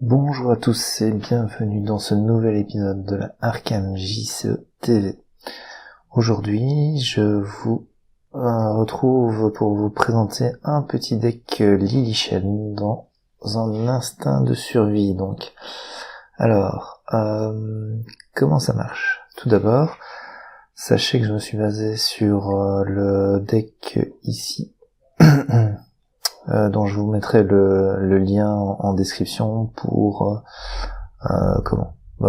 Bonjour à tous et bienvenue dans ce nouvel épisode de la Arkham JCE TV. Aujourd'hui, je vous retrouve pour vous présenter un petit deck Lily Shen dans un instinct de survie. Donc, alors, comment ça marche? Tout d'abord, sachez que je me suis basé sur le deck ici. Dont je vous mettrai le lien en description pour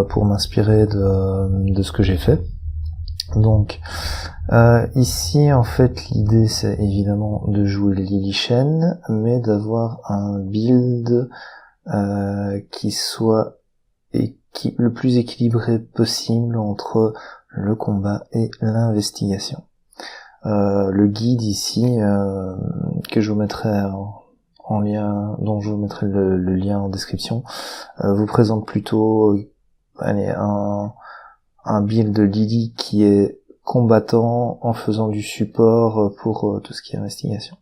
pour m'inspirer de ce que j'ai fait. Donc ici en fait l'idée c'est évidemment de jouer Lily Shen, mais d'avoir un build qui soit le plus équilibré possible entre le combat et l'investigation. Le guide ici que je vous mettrai en lien, dont je vous mettrai le lien en description, vous présente plutôt un build de Lily qui est combattant en faisant du support pour tout ce qui est investigation.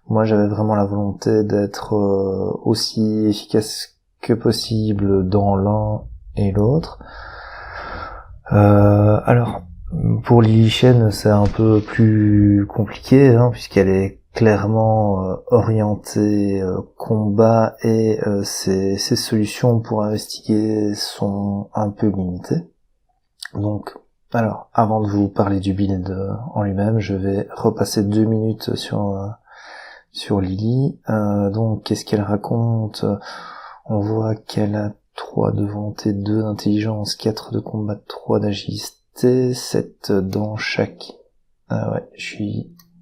Moi j'avais vraiment la volonté d'être aussi efficace que possible dans l'un et l'autre. Alors pour Lily Shen, c'est un peu plus compliqué, puisqu'elle est clairement orientée combat et ses solutions pour investiguer sont un peu limitées. Donc, alors, avant de vous parler du build en lui-même, je vais repasser 2 minutes sur Lily. Donc, qu'est-ce qu'elle raconte? On voit qu'elle a 3 de volonté, 2 d'intelligence, 4 de combat, 3 d'agilité, 7 dans chaque.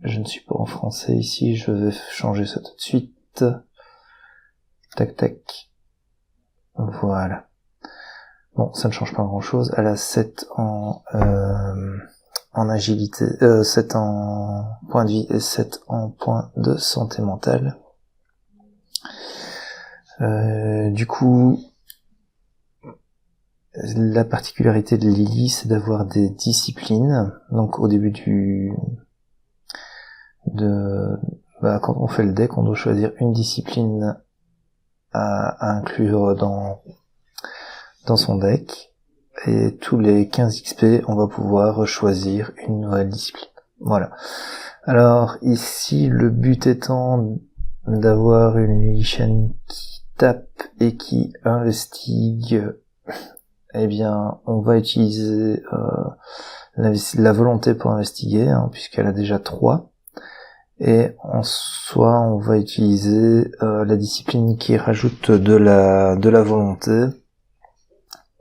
Je ne suis pas en français ici, je vais changer ça tout de suite. Tac tac. Voilà. Bon, ça ne change pas grand chose. Elle a 7 en agilité, 7 en point de vie et 7 en point de santé mentale. Du coup, la particularité de Lily, c'est d'avoir des disciplines. Donc au début quand on fait le deck, on doit choisir une discipline à inclure dans son deck. Et tous les 15 XP, on va pouvoir choisir une nouvelle discipline. Voilà. Alors ici, le but étant d'avoir une Lily Shen qui tape et qui investigue. Eh bien, on va utiliser la volonté pour investiguer, puisqu'elle a déjà 3. Et en soi, on va utiliser la discipline qui rajoute de la volonté.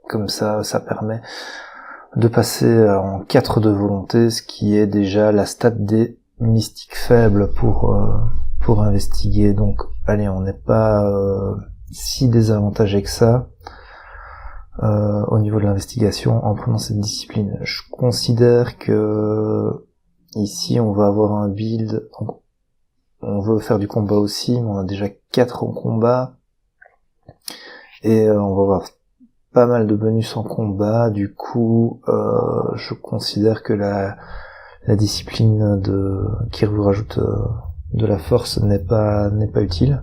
Comme ça permet de passer en 4 de volonté, ce qui est déjà la stat des mystiques faibles pour investiguer. Donc, allez, on n'est pas si désavantagé que ça. Au niveau de l'investigation en prenant cette discipline. Je considère que ici on va avoir un build, donc on veut faire du combat aussi, mais on a déjà 4 en combat et on va avoir pas mal de bonus en combat. Du coup je considère que la discipline qui vous rajoute de la force n'est pas utile.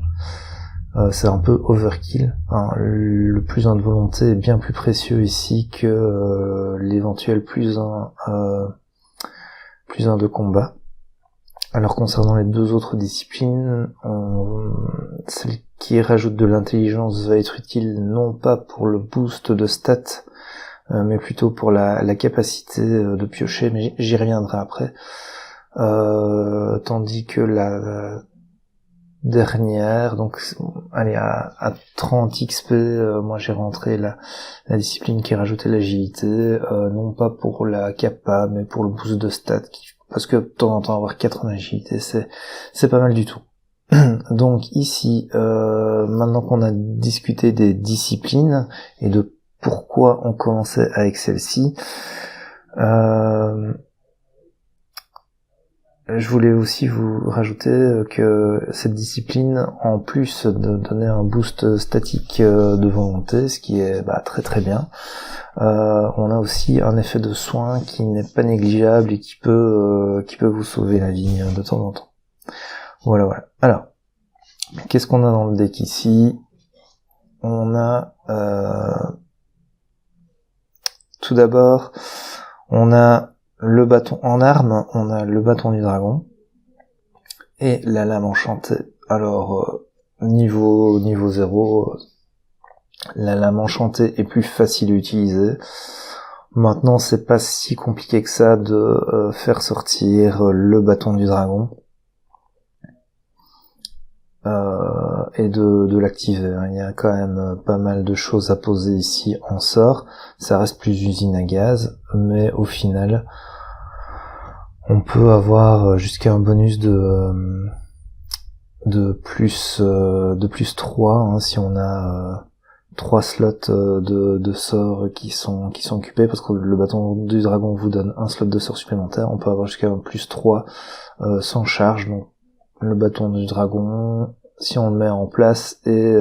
C'est un peu overkill. Le plus 1 de volonté est bien plus précieux ici que l'éventuel plus 1 de combat. Alors concernant les 2 autres disciplines, celle qui rajoute de l'intelligence va être utile non pas pour le boost de stats, mais plutôt pour la capacité de piocher, mais j'y reviendrai après. Tandis que la dernière, donc allez à 30 XP, moi j'ai rentré la discipline qui rajoutait l'agilité, non pas pour la capa mais pour le boost de stats, parce que de temps en temps avoir 4 en agilité c'est pas mal du tout. Donc ici maintenant qu'on a discuté des disciplines et de pourquoi on commençait avec celle-ci, je voulais aussi vous rajouter que cette discipline, en plus de donner un boost statique de volonté, ce qui est très très bien, on a aussi un effet de soin qui n'est pas négligeable et qui peut vous sauver la vie de temps en temps. Voilà. Alors, qu'est-ce qu'on a dans le deck ici? on a tout d'abord, on a le bâton en arme, on a le bâton du dragon et la lame enchantée. Alors niveau 0, la lame enchantée est plus facile à utiliser. Maintenant, c'est pas si compliqué que ça de faire sortir le bâton du dragon et de l'activer. Il y a quand même pas mal de choses à poser ici en sort. Ça reste plus usine à gaz, mais au final, on peut avoir jusqu'à un bonus de plus 3 hein, si on a 3 slots de sorts qui sont occupés, parce que le bâton du dragon vous donne un slot de sort supplémentaire. On peut avoir jusqu'à un plus 3 sans charge. Donc le bâton du dragon, si on le met en place, n'est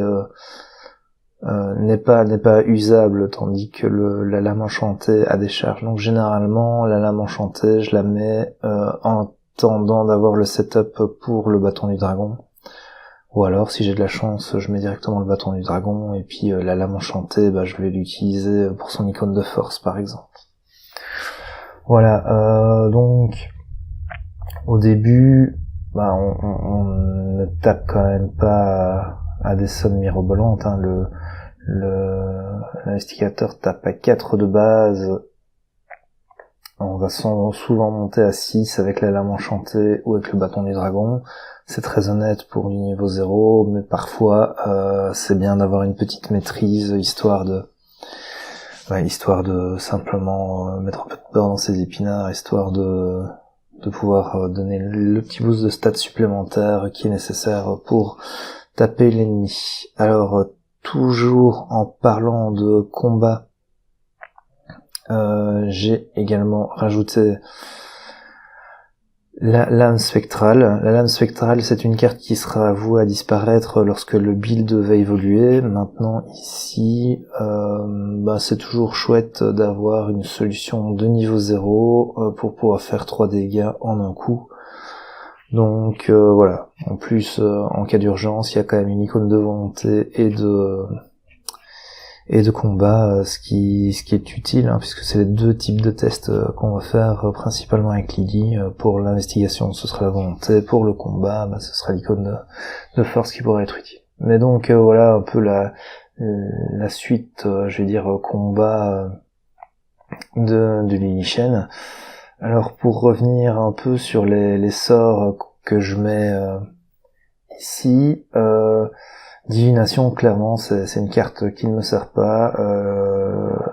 pas usable, tandis que la lame enchantée a des charges. Donc généralement la lame enchantée je la mets en attendant d'avoir le setup pour le bâton du dragon, ou alors si j'ai de la chance je mets directement le bâton du dragon et puis la lame enchantée je vais l'utiliser pour son icône de force par exemple. Voilà, donc au début on ne tape quand même pas à des sommes mirobolantes, hein. L'investigateur tape à 4 de base. On va souvent monter à 6 avec la lame enchantée ou avec le bâton du dragon. C'est très honnête pour du niveau 0, mais parfois c'est bien d'avoir une petite maîtrise, histoire de simplement mettre un peu de beurre dans ses épinards, histoire de pouvoir donner le petit boost de stats supplémentaire qui est nécessaire pour taper l'ennemi. Alors toujours en parlant de combat, j'ai également rajouté la lame spectrale. La lame spectrale, c'est une carte qui sera vouée à disparaître lorsque le build va évoluer. Maintenant ici, c'est toujours chouette d'avoir une solution de niveau 0 pour pouvoir faire 3 dégâts en un coup. Donc voilà. En plus, en cas d'urgence, il y a quand même une icône de volonté et de combat, ce qui est utile, hein, puisque c'est les deux types de tests qu'on va faire principalement avec Lily. Pour l'investigation, ce sera la volonté. Pour le combat, ce sera l'icône de force qui pourrait être utile. Mais donc voilà un peu la suite, je vais dire combat de Lily Shen. Alors pour revenir un peu sur les sorts que je mets ici, Divination, clairement, c'est une carte qui ne me sert pas.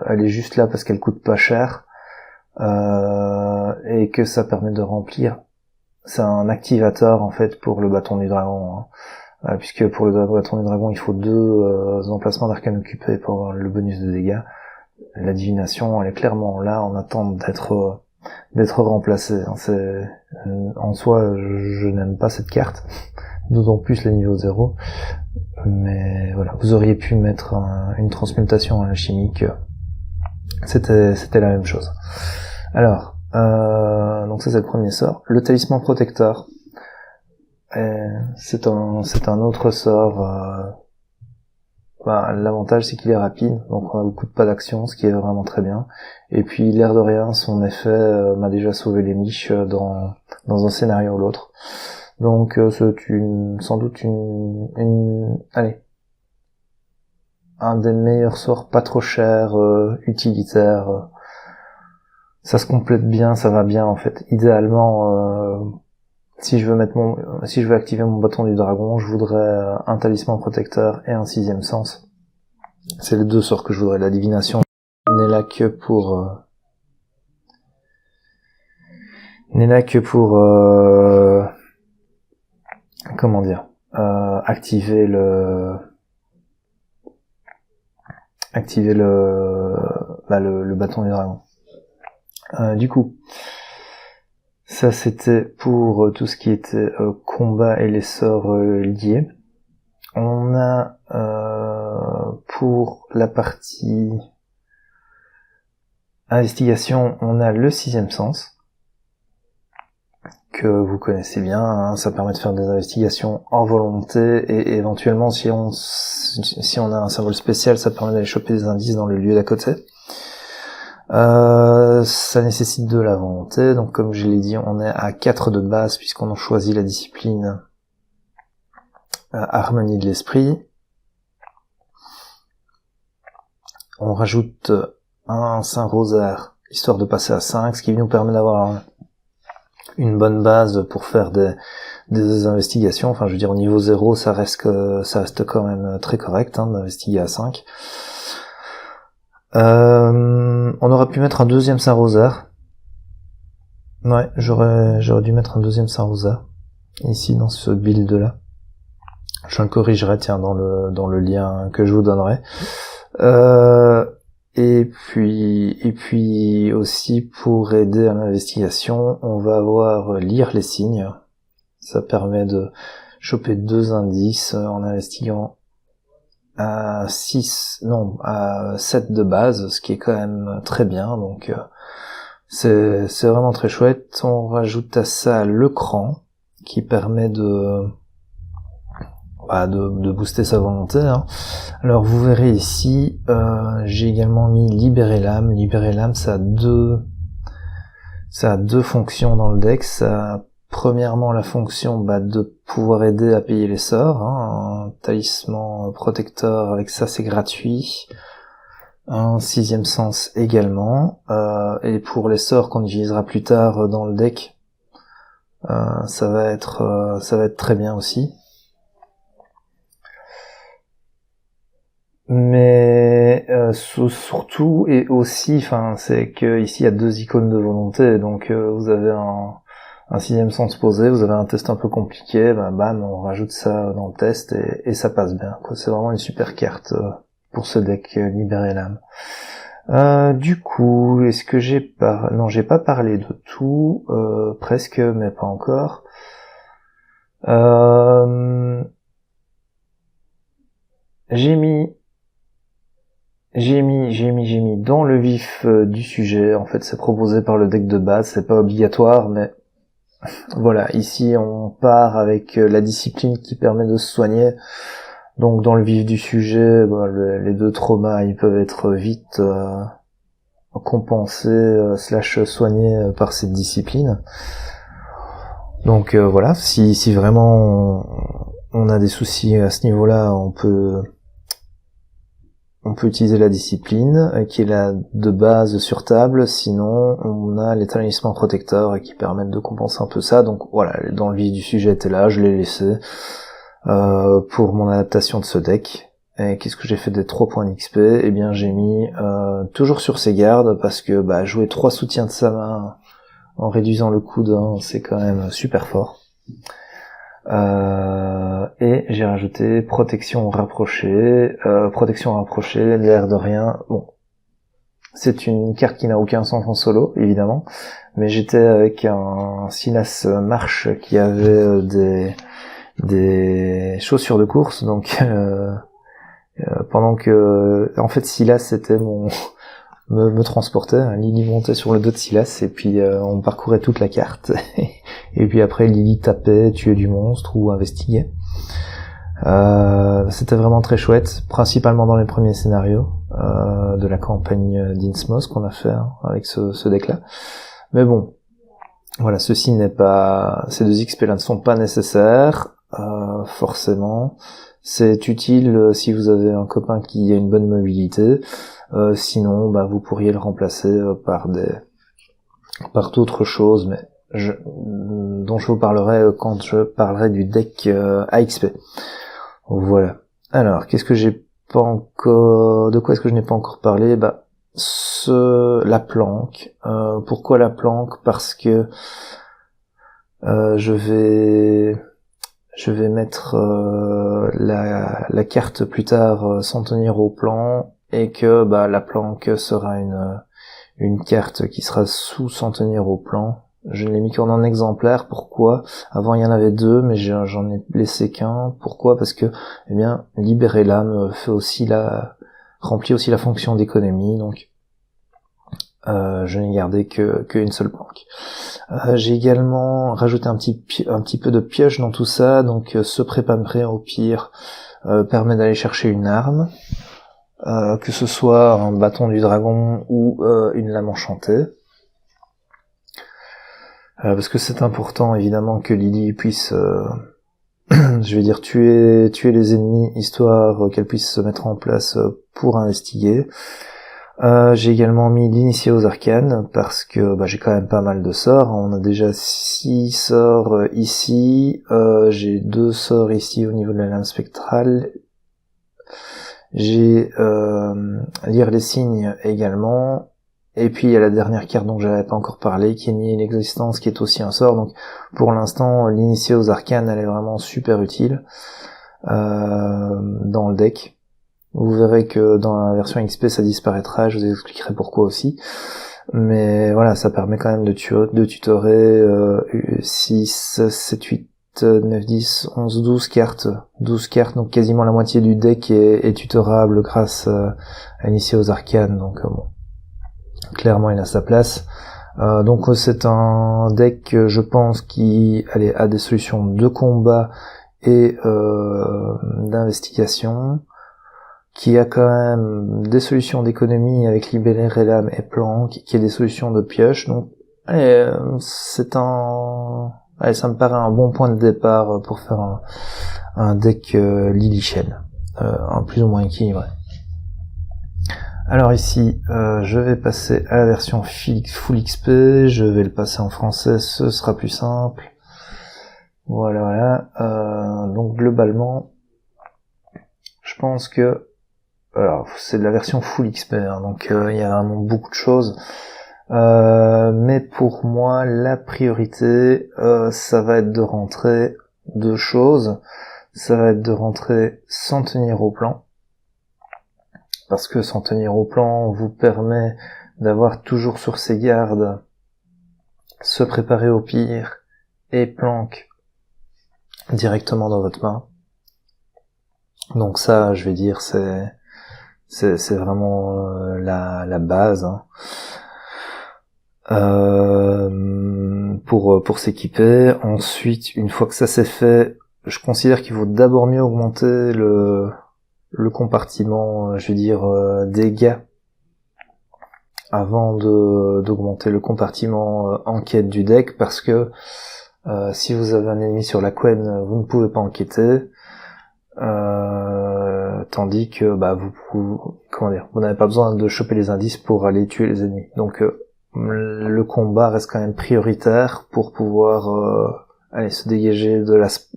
Elle est juste là parce qu'elle coûte pas cher et que ça permet de remplir. C'est un activateur en fait pour le bâton du dragon, hein. Puisque pour le bâton du dragon, il faut 2 emplacements d'arcane occupés pour avoir le bonus de dégâts. La divination, elle est clairement là en attente d'être remplacée, hein. En soi, je n'aime pas cette carte, d'autant plus les niveaux 0. Mais voilà, vous auriez pu mettre une transmutation alchimique, c'était la même chose. Alors, donc ça c'est le premier sort. Le talisman protecteur, c'est un autre sort. L'avantage c'est qu'il est rapide, donc on ne coûte pas d'action, ce qui est vraiment très bien. Et puis l'air de rien, son effet m'a déjà sauvé les miches dans un scénario ou l'autre. Donc c'est sans doute un des meilleurs sorts, pas trop cher, utilitaire. Ça se complète bien, ça va bien en fait. Idéalement, si je veux activer mon bâton du dragon, je voudrais un talisman protecteur et un 6e sens. C'est les 2 sorts que je voudrais. La divination n'est là que pour comment dire, activer le bâton du dragon. Du coup, ça c'était pour tout ce qui était combat et les sorts liés. On a pour la partie investigation, on a le 6e sens que vous connaissez bien, hein. Ça permet de faire des investigations en volonté et éventuellement si on a un symbole spécial, ça permet d'aller choper des indices dans le lieu d'à côté. Ça nécessite de la volonté, donc comme je l'ai dit, on est à 4 de base puisqu'on a choisi la discipline harmonie de l'esprit. On rajoute un Saint-Rosaire, histoire de passer à 5, ce qui nous permet d'avoir une bonne base pour faire des investigations. Enfin, je veux dire, au niveau 0, ça reste quand même très correct, hein, d'investiguer à 5. On aurait pu mettre un deuxième Saint-Rosaire. Ouais, j'aurais dû mettre un deuxième Saint-Rosaire. Ici, dans ce build-là. Je le corrigerai, tiens, dans le lien que je vous donnerai. Et puis aussi pour aider à l'investigation, on va avoir lire les signes. Ça permet de choper 2 indices en investiguant à 7 de base, ce qui est quand même très bien, donc c'est vraiment très chouette. On rajoute à ça le cran, qui permet de booster sa volonté, hein. Alors vous verrez ici, j'ai également mis libérer l'âme. Libérer l'âme, ça a deux fonctions dans le deck. Ça a premièrement la fonction de pouvoir aider à payer les sorts, hein. Un talisman protecteur, avec ça c'est gratuit. Un 6e sens également, et pour les sorts qu'on utilisera plus tard dans le deck, ça va être très bien aussi. Mais surtout et aussi, c'est que ici il y a 2 icônes de volonté, donc vous avez un 6e sens posé, vous avez un test un peu compliqué, bam, on rajoute ça dans le test et ça passe bien, quoi. C'est vraiment une super carte pour ce deck libérer l'âme. Du coup, est-ce que j'ai non, j'ai pas parlé de tout, presque, mais pas encore. J'ai mis dans le vif du sujet. En fait, c'est proposé par le deck de base, c'est pas obligatoire, mais voilà, ici on part avec la discipline qui permet de se soigner. Donc dans le vif du sujet, les 2 traumas, ils peuvent être vite compensés / soignés par cette discipline. Donc voilà, si vraiment on a des soucis à ce niveau-là, on peut utiliser la discipline, qui est là de base sur table. Sinon, on a les talismans protecteurs qui permettent de compenser un peu ça. Donc voilà, dans le vif du sujet était là, je l'ai laissé pour mon adaptation de ce deck. Et qu'est-ce que j'ai fait des 3 points d'XP? Eh bien, j'ai mis toujours sur ses gardes, parce que jouer 3 soutiens de sa main en réduisant le coût d'1, c'est quand même super fort. Et j'ai rajouté protection rapprochée. L'air de rien. Bon, c'est une carte qui n'a aucun sens en solo, évidemment, mais j'étais avec un Silas Marche qui avait des chaussures de course, donc pendant que en fait Silas c'était me transportait, Lily montait sur le dos de Silas et puis on parcourait toute la carte et puis après Lily tapait, tuait du monstre ou investiguait. C'était vraiment très chouette, principalement dans les premiers scénarios de la campagne d'Innsmouth qu'on a fait avec ce deck là. Mais bon, voilà, ces 2 XP là ne sont pas nécessaires forcément. C'est utile si vous avez un copain qui a une bonne mobilité. Sinon, vous pourriez le remplacer par d'autres choses, mais dont je vous parlerai quand je parlerai du deck AXP. Voilà. Alors, de quoi est-ce que je n'ai pas encore parlé? La planque. Pourquoi la planque? Parce que je vais mettre la carte plus tard sans tenir au plan, et que la planque sera une carte qui sera sous sans tenir au plan. Je ne l'ai mis qu'en un exemplaire. Pourquoi? Avant il y en avait 2, mais j'en ai laissé qu'un. Pourquoi? Parce que libérer l'âme remplit aussi la fonction d'économie. Donc je n'ai gardé qu'une seule planque. J'ai également rajouté un petit peu de pioche dans tout ça, donc ce préparer au pire permet d'aller chercher une arme, que ce soit un bâton du dragon ou une lame enchantée. Parce que c'est important évidemment que Lily puisse je vais dire tuer les ennemis, histoire qu'elle puisse se mettre en place pour investiguer. J'ai également mis l'initié aux arcanes, parce que j'ai quand même pas mal de sorts. On a déjà 6 sorts ici, j'ai 2 sorts ici au niveau de la lame spectrale. J'ai lire les signes également. Et puis il y a la dernière carte dont j'avais pas encore parlé, qui est nier l'existence, qui est aussi un sort. Donc pour l'instant, l'initié aux arcanes, elle est vraiment super utile dans le deck. Vous verrez que dans la version XP ça disparaîtra, je vous expliquerai pourquoi aussi. Mais voilà, ça permet quand même de tutorer 6, 7, 8, 9, 10, 11, 12 cartes. 12 cartes, donc quasiment la moitié du deck est tutorable grâce à l'initié aux arcanes. Donc bon, clairement il a sa place. Donc c'est un deck, je pense, qui a des solutions de combat et d'investigation, qui a quand même des solutions d'économie avec Libérer, Lame et Planque, qui a des solutions de pioche. Donc c'est ça me paraît un bon point de départ pour faire un deck Lilychen, un plus ou moins équilibré. Alors ici, je vais passer à la version Full XP, je vais le passer en français, ce sera plus simple. Voilà. Donc globalement, je pense que alors c'est de la version Full XP, hein, donc il y a vraiment beaucoup de choses. Mais pour moi, la priorité, ça va être de rentrer 2 choses. Ça va être de rentrer sans tenir au plan, parce que sans tenir au plan vous permet d'avoir toujours sur ses gardes se préparer au pire et planque directement dans votre main. Donc ça, je vais dire, c'est vraiment la base, hein. Pour s'équiper. Ensuite, une fois que ça c'est fait, je considère qu'il vaut d'abord mieux augmenter le compartiment, je veux dire, dégâts, avant d'augmenter le compartiment enquête du deck, parce que si vous avez un ennemi sur la Quen, vous ne pouvez pas enquêter, tandis que vous n'avez pas besoin de choper les indices pour aller tuer les ennemis. Donc le combat reste quand même prioritaire pour pouvoir se dégager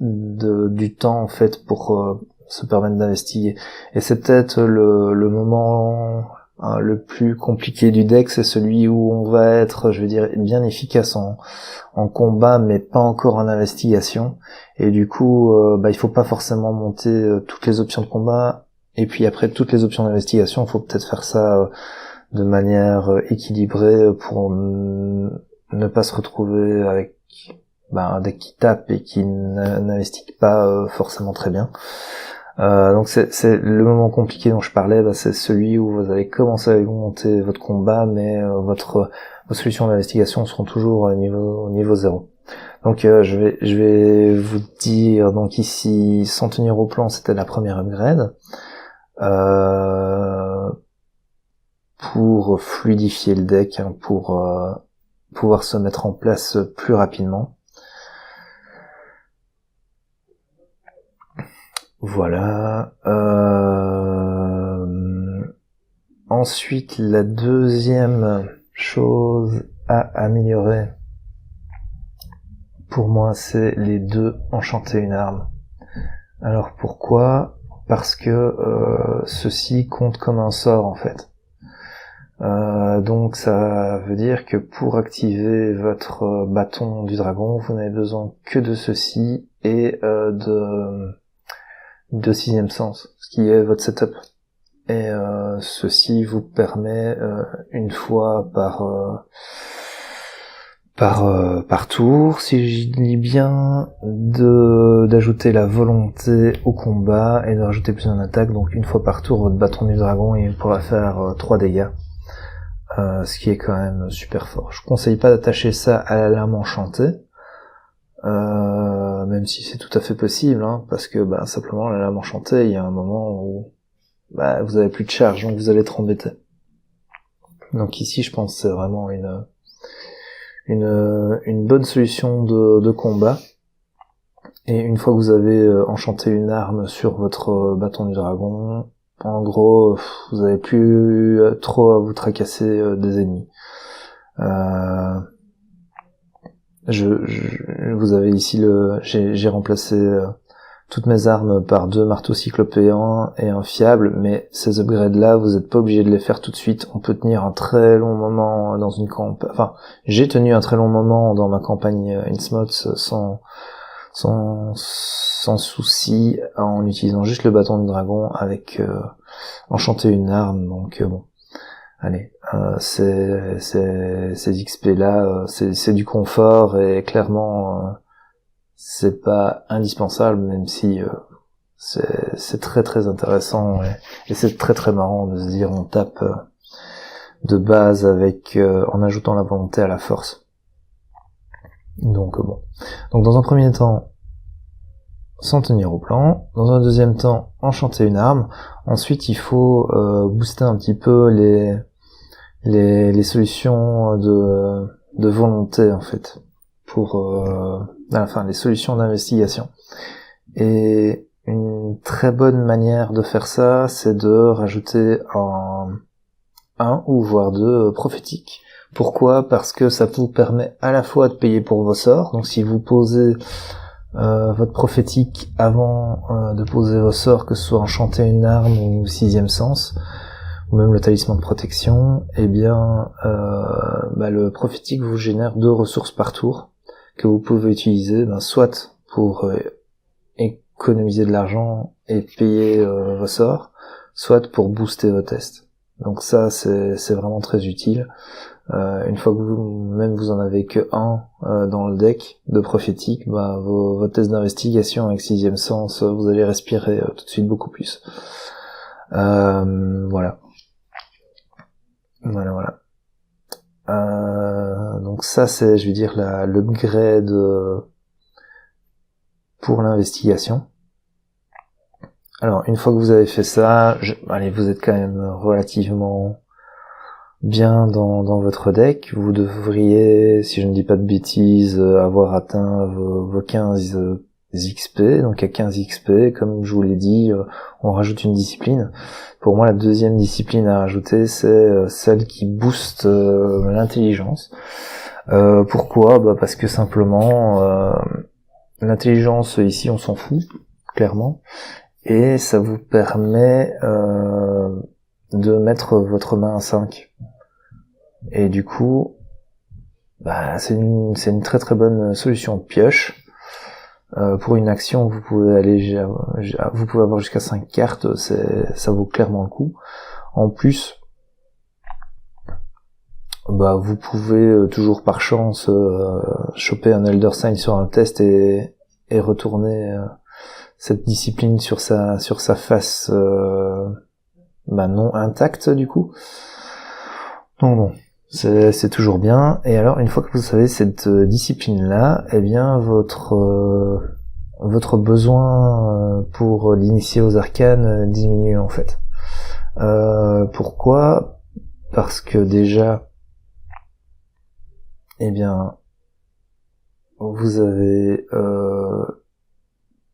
du temps en fait pour se permettre d'investiguer. Et c'est peut-être le moment le plus compliqué du deck, c'est celui où on va être, je veux dire, bien efficace en combat, mais pas encore en investigation. Et du coup, il faut pas forcément monter toutes les options de combat, et puis après toutes les options d'investigation, il faut peut-être faire ça de manière équilibrée pour ne pas se retrouver avec un deck qui tape et qui n'investigue pas forcément très bien. Donc c'est le moment compliqué dont je parlais, c'est celui où vous allez commencer à augmenter votre combat, mais vos solutions d'investigation seront toujours au niveau 0. Donc je vais vous dire, donc ici, sans tenir au plan, c'était la première upgrade. Pour fluidifier le deck, hein, pour pouvoir se mettre en place plus rapidement. Voilà. Ensuite, la deuxième chose à améliorer, pour moi, c'est les 2 enchanter une arme. Alors pourquoi ? Parce que ceci compte comme un sort en fait. Donc ça veut dire que pour activer votre bâton du dragon, vous n'avez besoin que de ceci et de 6e sens, ce qui est votre setup. Et ceci vous permet une fois par tour, si je dis bien, d'ajouter la volonté au combat et de rajouter plus en attaque. Donc une fois par tour, votre bâton du dragon, il pourra faire 3 dégâts. ce qui est quand même super fort. Je conseille pas d'attacher ça à la lame enchantée, même si c'est tout à fait possible, hein, parce que simplement la lame enchantée, il y a un moment où vous avez plus de charge, donc vous allez être embêté. Donc ici, je pense que c'est vraiment une bonne solution de combat. Et une fois que vous avez enchanté une arme sur votre bâton du dragon, en gros, vous avez plus trop à vous tracasser des ennemis. Vous avez ici j'ai remplacé toutes mes armes par 2 marteaux cyclopéens et un fiable, mais ces upgrades là, vous n'êtes pas obligé de les faire tout de suite. On peut tenir un très long moment dans une campagne. Enfin, j'ai tenu un très long moment dans ma campagne Innsmouth sans souci, en utilisant juste le bâton du dragon avec enchanter une arme. Donc bon, allez, ces XP là, c'est du confort, et clairement c'est pas indispensable, même si c'est très très intéressant, et c'est très très marrant de se dire on tape de base avec en ajoutant la volonté à la force. Donc bon. Donc dans un premier temps, s'en tenir au plan. Dans un deuxième temps, enchanter une arme. Ensuite, il faut booster un petit peu les solutions de volonté, en fait, pour les solutions d'investigation. Et une très bonne manière de faire ça, c'est de rajouter un ou voire 2 prophétiques. Pourquoi ? Parce que ça vous permet à la fois de payer pour vos sorts. Donc si vous posez votre prophétique avant de poser vos sorts, que ce soit enchanter une arme ou 6e sens, ou même le talisman de protection, eh bien le prophétique vous génère 2 ressources par tour que vous pouvez utiliser, soit pour économiser de l'argent et payer vos sorts, soit pour booster vos tests. Donc ça, c'est vraiment très utile. Une fois que vous en avez que un dans le deck de prophétique, vos tests d'investigation avec 6e sens, vous allez respirer tout de suite beaucoup plus. Voilà. Donc ça, c'est, je vais dire, l'upgrade pour l'investigation. Alors, une fois que vous avez fait ça, vous êtes quand même relativement bien dans votre deck. Vous devriez, si je ne dis pas de bêtises, avoir atteint vos 15 XP. Donc à 15 XP, comme je vous l'ai dit, on rajoute une discipline. Pour moi, la deuxième discipline à rajouter, c'est celle qui booste l'intelligence. Pourquoi ? Parce que simplement, l'intelligence, ici, on s'en fout, clairement. Et ça vous permet de mettre votre main à 5. Et du coup, c'est une très très bonne solution de pioche. Pour une action, vous pouvez avoir jusqu'à 5 cartes, ça vaut clairement le coup. En plus, vous pouvez toujours par chance choper un Elder Sign sur un test et retourner cette discipline sur sa face non intacte du coup. Donc bon, c'est toujours bien. Et alors, une fois que vous savez cette discipline-là, eh bien votre besoin pour l'initier aux arcanes diminue en fait. Pourquoi ? Parce que déjà, eh bien, vous avez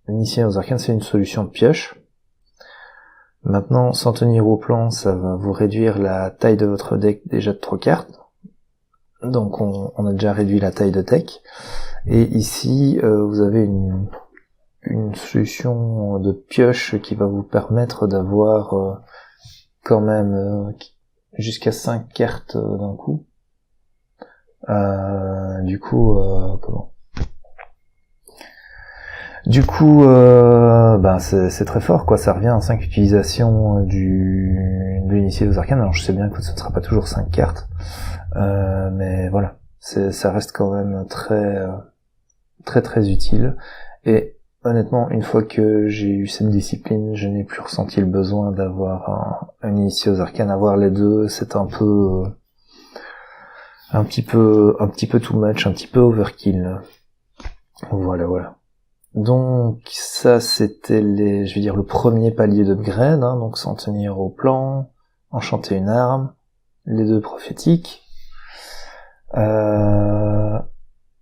l'initier aux arcanes, c'est une solution de pioche. Maintenant, s'en tenir au plan, ça va vous réduire la taille de votre deck déjà de 3 cartes. Donc on a déjà réduit la taille de deck. Et ici, vous avez une solution de pioche qui va vous permettre d'avoir quand même jusqu'à 5 cartes d'un coup. Du coup, c'est très fort, quoi. Ça revient à 5 utilisations de l'initié aux arcanes. Alors je sais bien que ce ne sera pas toujours 5 cartes, mais voilà, ça reste quand même très très très utile. Et honnêtement, une fois que j'ai eu cette discipline, je n'ai plus ressenti le besoin d'avoir un initié aux arcanes. Avoir les deux, c'est un peu un petit peu too much, un petit peu overkill. Voilà. Donc ça c'était le premier palier d'upgrade, hein, donc s'en tenir au plan, enchanter une arme, les 2 prophétiques.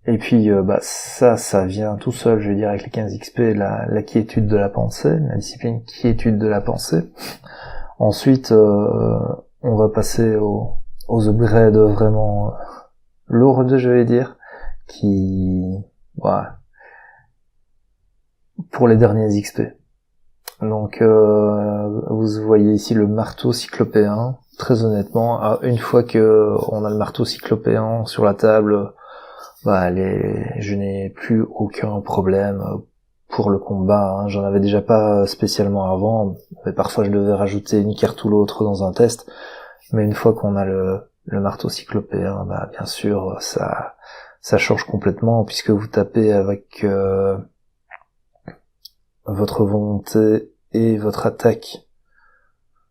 Et puis ça vient tout seul, avec les 15 XP, la quiétude de la pensée, la discipline quiétude de la pensée. Ensuite on va passer aux upgrades vraiment lourdes, qui pour les derniers XP. Donc vous voyez ici le marteau cyclopéen. Très honnêtement, une fois que on a le marteau cyclopéen sur la table, je n'ai plus aucun problème pour le combat, hein. J'en avais déjà pas spécialement avant, mais parfois je devais rajouter une carte ou l'autre dans un test. Mais une fois qu'on a le marteau cyclopéen, bien sûr, ça change complètement, puisque vous tapez avec votre volonté et votre attaque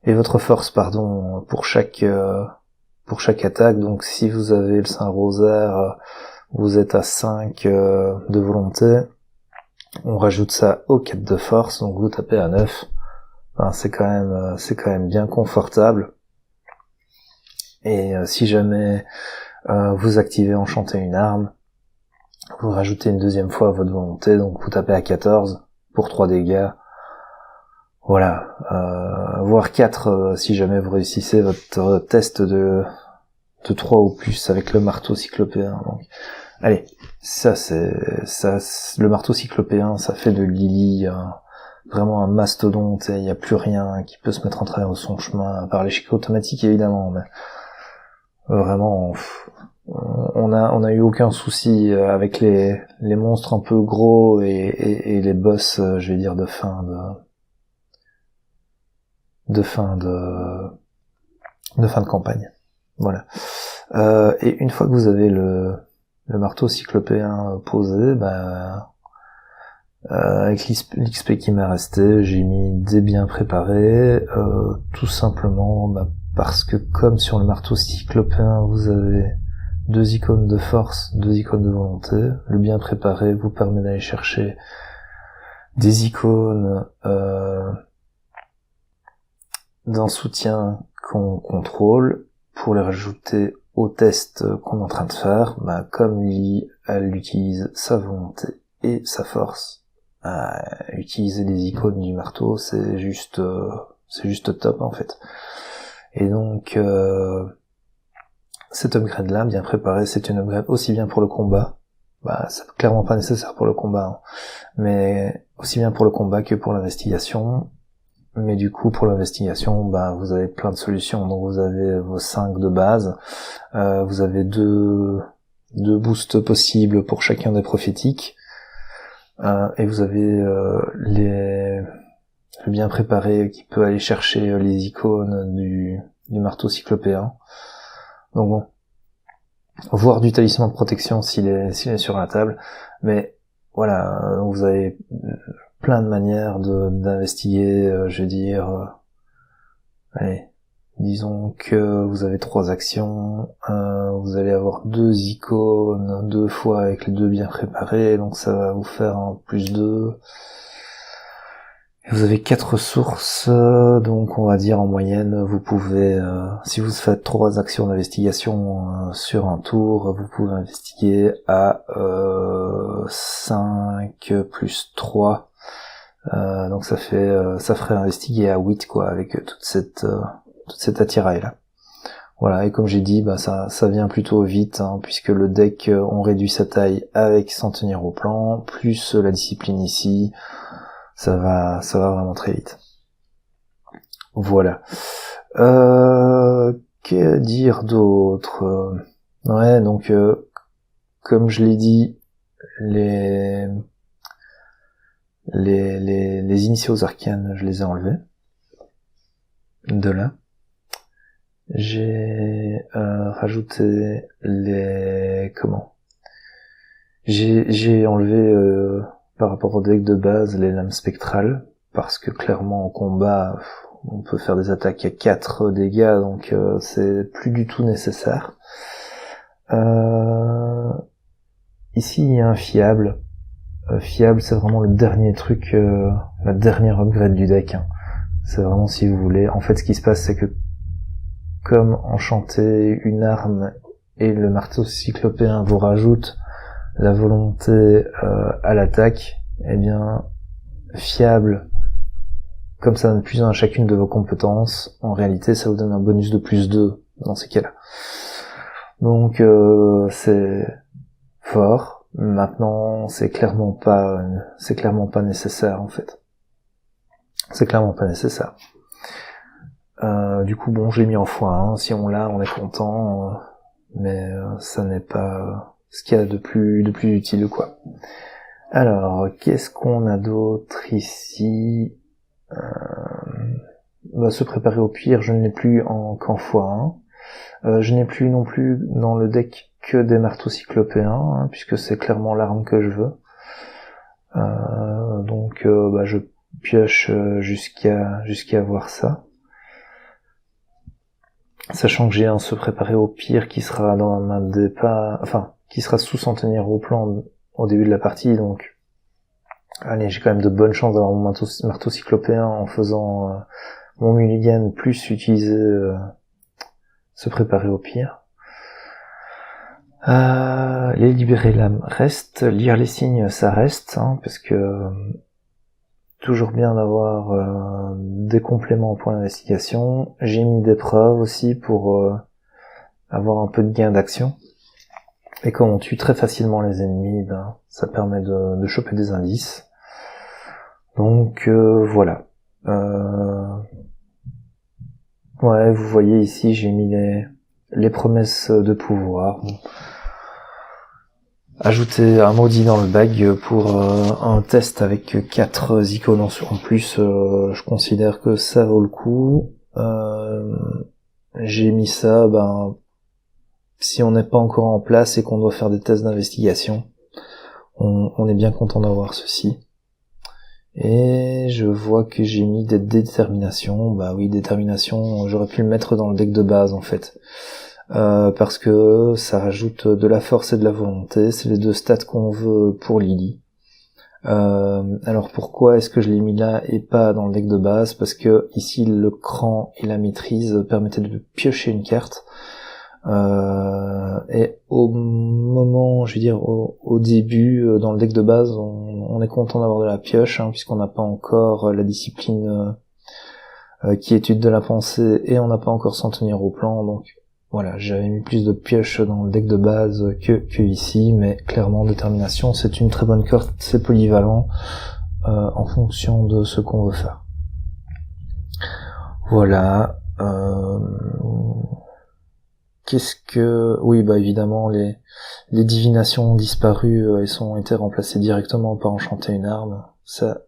et votre force, pour chaque attaque. Donc si vous avez le Saint-Rosaire, vous êtes à 5 de volonté, on rajoute ça aux 4 de force, donc vous tapez à 9. C'est quand même bien confortable. Et si jamais vous activez enchanter une arme, vous rajoutez une deuxième fois votre volonté, donc vous tapez à 14 pour 3 dégâts. Voilà, voire 4 si jamais vous réussissez votre test de 3 ou plus avec le marteau cyclopéen. Donc, allez, le marteau cyclopéen, ça fait de Lily vraiment un mastodonte, et il n'y a plus rien qui peut se mettre en travers de son chemin, à part l'échec automatique évidemment, mais vraiment, on a eu aucun souci avec les monstres un peu gros et les boss, de fin de campagne. Voilà. Et une fois que vous avez le marteau cyclopéen posé, avec l'XP qui m'est resté, j'ai mis des biens préparés, tout simplement parce que comme sur le marteau cyclopéen vous avez 2 icônes de force, 2 icônes de volonté, le bien préparé vous permet d'aller chercher des icônes d'un soutien qu'on contrôle pour les rajouter au test qu'on est en train de faire. Comme elle utilise sa volonté et sa force, utiliser les icônes du marteau, c'est juste top en fait. Et donc cet upgrade là, bien préparé, c'est une upgrade aussi bien pour le combat, c'est clairement pas nécessaire pour le combat, hein, mais aussi bien pour le combat que pour l'investigation. Mais du coup, pour l'investigation, vous avez plein de solutions. Donc vous avez vos 5 de base, vous avez deux boosts possibles pour chacun des prophétiques, et vous avez le bien préparé qui peut aller chercher les icônes du marteau cyclopéen. Donc bon, voire du talisman de protection s'il est sur la table. Mais voilà, vous avez plein de manières d'investiguer, allez, disons que vous avez 3 actions, vous allez avoir 2 icônes 2 fois avec les 2 bien préparés, donc ça va vous faire un +2. Et vous avez 4 sources, donc on va dire en moyenne, vous pouvez, si vous faites 3 actions d'investigation sur un tour, vous pouvez investiguer à 5 plus 3. Donc ça ferait investiguer à 8 avec toute cette attirail là. Voilà, et comme j'ai dit, ça vient plutôt vite, hein, puisque le deck on réduit sa taille avec s'en tenir au plan, plus la discipline ici, ça va vraiment très vite. Voilà. Que dire d'autre? Ouais, donc comme je l'ai dit, les initiaux arcanes, je les ai enlevés de là. J'ai rajouté j'ai enlevé par rapport au deck de base les lames spectrales, parce que clairement en combat on peut faire des attaques à 4 dégâts, donc c'est plus du tout nécessaire. Ici, il y a un fiable. Fiable, c'est vraiment le dernier truc, la dernière upgrade du deck. Hein. C'est vraiment si vous voulez. En fait, ce qui se passe, c'est que comme enchanter une arme et le marteau cyclopéen vous rajoute la volonté à l'attaque, eh bien, fiable, comme ça donne plus 1 à chacune de vos compétences, en réalité, ça vous donne un bonus de plus 2 dans ces cas-là. Donc, c'est fort. Maintenant, c'est clairement pas nécessaire, en fait. C'est clairement pas nécessaire. Du coup, bon, je l'ai mis en x1. Si on l'a, on est content. Mais ça n'est pas ce qu'il y a de plus utile, quoi. Alors, qu'est-ce qu'on a d'autre ici? Se préparer au pire, je ne l'ai plus qu'en x1. Je n'ai plus non plus dans le deck que des marteaux cyclopéens, hein, puisque c'est clairement l'arme que je veux. Donc je pioche jusqu'à avoir ça. Sachant que j'ai un se préparer au pire qui sera dans ma main de départ, enfin, qui sera sous centenaire au plan au début de la partie, donc allez, j'ai quand même de bonnes chances d'avoir mon marteau cyclopéen en faisant mon mulligan plus utiliser se préparer au pire. Les libérer l'âme reste, lire les signes ça reste, hein, parce que toujours bien d'avoir des compléments au point d'investigation. J'ai mis des preuves aussi pour avoir un peu de gain d'action. Et comme on tue très facilement les ennemis, ça permet de choper des indices. Donc voilà. Ouais, vous voyez ici, j'ai mis les promesses de pouvoir. Bon. Ajouter un maudit dans le bag pour un test avec 4 icônes en plus, je considère que ça vaut le coup. J'ai mis ça, si on n'est pas encore en place et qu'on doit faire des tests d'investigation, on est bien content d'avoir ceci. Et je vois que j'ai mis des déterminations. Bah oui, détermination, j'aurais pu le mettre dans le deck de base en fait. Parce que ça rajoute de la force et de la volonté, c'est les 2 stats qu'on veut pour Lily. Alors pourquoi est-ce que je l'ai mis là et pas dans le deck de base? Parce que ici le cran et la maîtrise permettaient de piocher une carte. Et au moment, je veux dire au début, dans le deck de base, on est content d'avoir de la pioche, hein, puisqu'on n'a pas encore la discipline qui étude de la pensée, et on n'a pas encore s'en tenir au plan, donc voilà, j'avais mis plus de pioches dans le deck de base que ici, mais clairement détermination, c'est une très bonne carte, c'est polyvalent en fonction de ce qu'on veut faire. Voilà. Qu'est-ce que... Oui, évidemment, les divinations ont disparu, elles ont été remplacées directement par enchanter une arme. Ça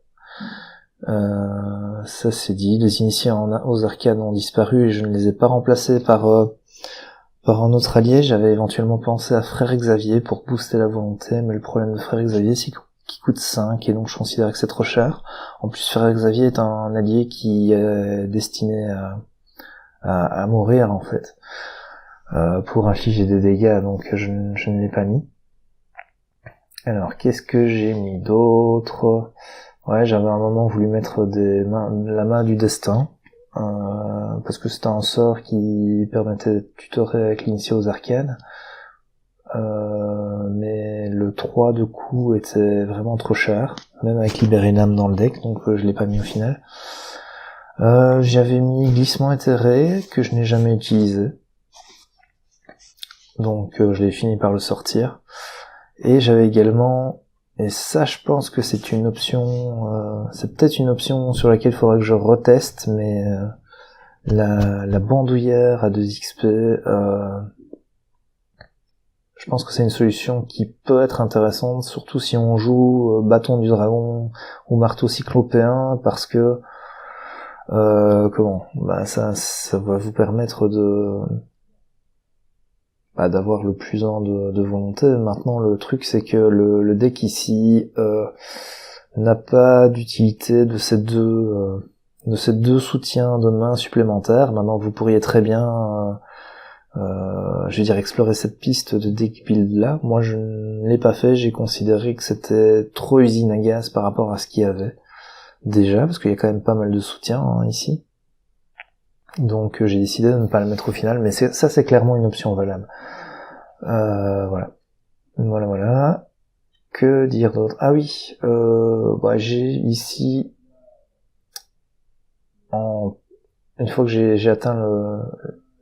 c'est dit. Les initiés aux arcanes ont disparu et je ne les ai pas remplacés par un autre allié. J'avais éventuellement pensé à Frère Xavier pour booster la volonté, mais le problème de Frère Xavier, c'est qu'il coûte 5, et donc je considère que c'est trop cher. En plus, Frère Xavier est un allié qui est destiné à mourir, en fait. Pour infliger des dégâts, donc je ne l'ai pas mis. Alors, qu'est-ce que j'ai mis d'autre? Ouais, j'avais un moment voulu mettre la main du destin, parce que c'était un sort qui permettait de tutorer avec l'initié aux arcanes. Mais le 3 de coup était vraiment trop cher, même avec libérer une âme dans le deck, donc je l'ai pas mis au final. J'avais mis glissement éthéré, que je n'ai jamais utilisé. Donc je l'ai fini par le sortir. Et j'avais également, et ça je pense que c'est une option, c'est peut-être une option sur laquelle il faudrait que je reteste, mais la bandoulière à 2 XP, je pense que c'est une solution qui peut être intéressante, surtout si on joue bâton du dragon ou marteau cyclopéen, parce que ça va vous permettre d'avoir le plus de volonté. Maintenant, le truc, c'est que le deck ici n'a pas d'utilité de ces deux soutiens de main supplémentaires. Maintenant, vous pourriez très bien je veux dire explorer cette piste de deck build là. Moi je ne l'ai pas fait, j'ai considéré que c'était trop usine à gaz par rapport à ce qu'il y avait déjà, parce qu'il y a quand même pas mal de soutien hein, ici. Donc j'ai décidé de ne pas le mettre au final, mais ça c'est clairement une option valable. Voilà. Que dire d'autre? Ah oui, j'ai ici, une fois que j'ai atteint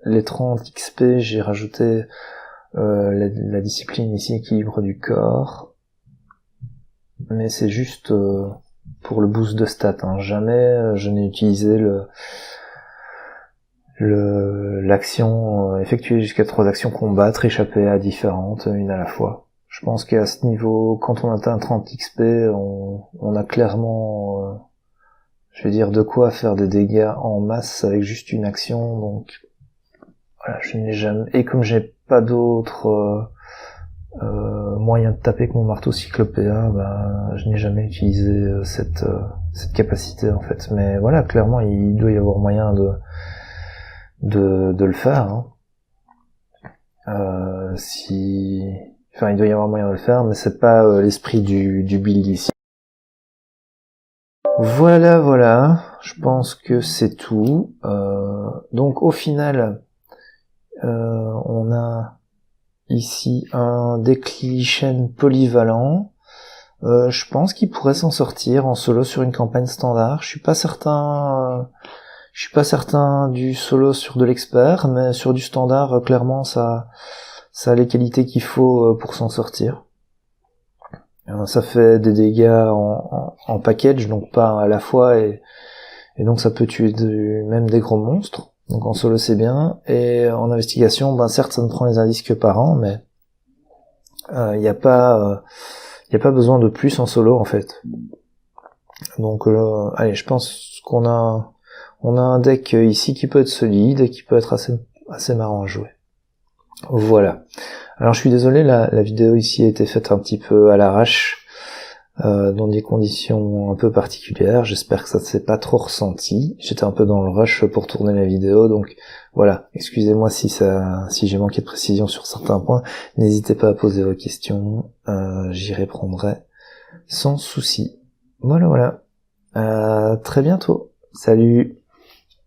les 30 XP, j'ai rajouté la discipline ici, équilibre du corps. Mais c'est juste pour le boost de stats. Hein. Jamais je n'ai utilisé l'action effectuer jusqu'à 3 actions combattre, échapper à différentes, une à la fois. Je pense qu'à ce niveau, quand on atteint 30 XP, on a clairement, je vais dire, de quoi faire des dégâts en masse avec juste une action. Donc voilà, je n'ai jamais. Et comme j'ai pas d'autres moyens de taper que mon marteau cyclopéen, je n'ai jamais utilisé cette capacité en fait. Mais voilà, clairement, il doit y avoir moyen de le faire. Hein. Il doit y avoir moyen de le faire, mais c'est pas l'esprit du build ici. Voilà, je pense que c'est tout. Donc au final, on a ici un Declichen polyvalent. Je pense qu'il pourrait s'en sortir en solo sur une campagne standard. Je suis pas certain du solo sur de l'expert, mais sur du standard, clairement, ça a les qualités qu'il faut pour s'en sortir. Ça fait des dégâts en package, donc pas à la fois, et donc ça peut tuer même des gros monstres. Donc en solo c'est bien, et en investigation, certes ça ne prend les indices que par an, mais il y a pas besoin de plus en solo en fait. Donc allez, je pense qu'on a un deck ici qui peut être solide et qui peut être assez marrant à jouer. Voilà. Alors je suis désolé, la vidéo ici a été faite un petit peu à l'arrache, dans des conditions un peu particulières. J'espère que ça ne s'est pas trop ressenti. J'étais un peu dans le rush pour tourner la vidéo, donc voilà. Excusez-moi si j'ai manqué de précision sur certains points. N'hésitez pas à poser vos questions, j'y répondrai sans souci. Voilà. À très bientôt. Salut.